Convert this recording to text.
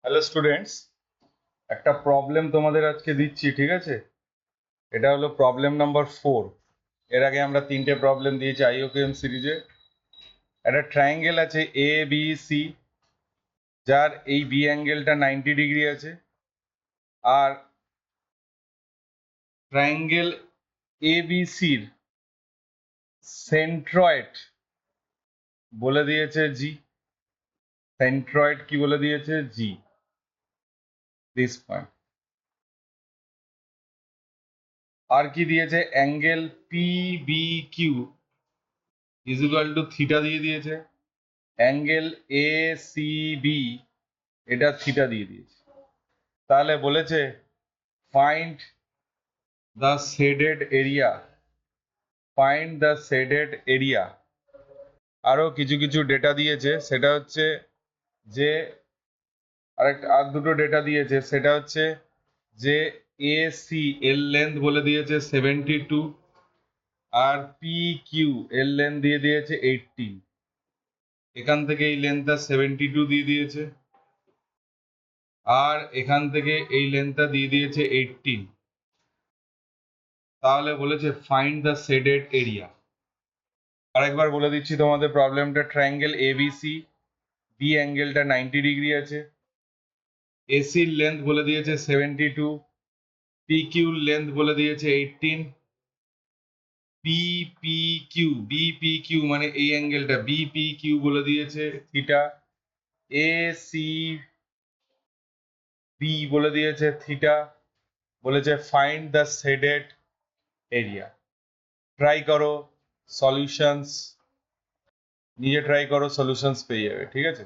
Hello students, একটা problem তোমাদের আজকে দিচ্ছি, ঠিক আছে? এটা হলো প্রবলেম নাম্বার 4। এর আগে আমরা 3টে প্রবলেম দিয়েছি আইওকেএম সিরিজে। একটা ট্রায়াঙ্গেল আছে এ বি সি, যার এই বি অ্যাঙ্গেলটা 90 ডিগ্রি আছে, আর ট্রায়াঙ্গেল এ বি সির সেন্ট্রয়েড বলে দিয়েছে জি। সেন্ট্রয়েড কি বলে দিয়েছে? জি, দিস পয়েন্ট। আর কি দিয়েছে? Angle P B Q is equal to theta দিয়ে দিয়েছে। অ্যাঙ্গেল এ সি বি, এটা থিটা দিয়ে দিয়েছে। তাহলে বলেছে find the shaded area, find the shaded area. আরো কিছু কিছু ডেটা দিয়েছে, সেটা হচ্ছে যে আর দুটো ডেটা দিয়েছে, সেটা হচ্ছে যে এ সি এর লেন্থ বলে দিয়েছে 72, আর পি কিউ এর লেন্থ দিয়ে দিয়েছে 18। এখান থেকে এই লেন্থটা 72 দিয়ে দিয়েছে, আর এখান থেকে এই লেন্থটা দিয়ে দিয়েছে 18। তাহলে বলেছে ফাইন্ড দ্য শেডেড এরিয়া। আরেকবার বলে দিচ্ছি তোমাদের প্রবলেমটা। ট্রায়াঙ্গেল এবিসি, বি অ্যাঙ্গেলটা 90 ডিগ্রি আছে, এসির লেন্থ বলে দিয়েছে 72, পি কিউর লেন্থ বলে দিয়েছে 18, বিপি কিউ মানে এই অ্যাঙ্গেলটা বিপি কিউ বলে দিয়েছে থিটা, এ সি বি বলে দিয়েছে থিটা, বলেছে find the shaded area. Try করো সলিউশনস, নিজে ট্রাই করো, সলিউশনস পেয়ে যাবে, ঠিক আছে?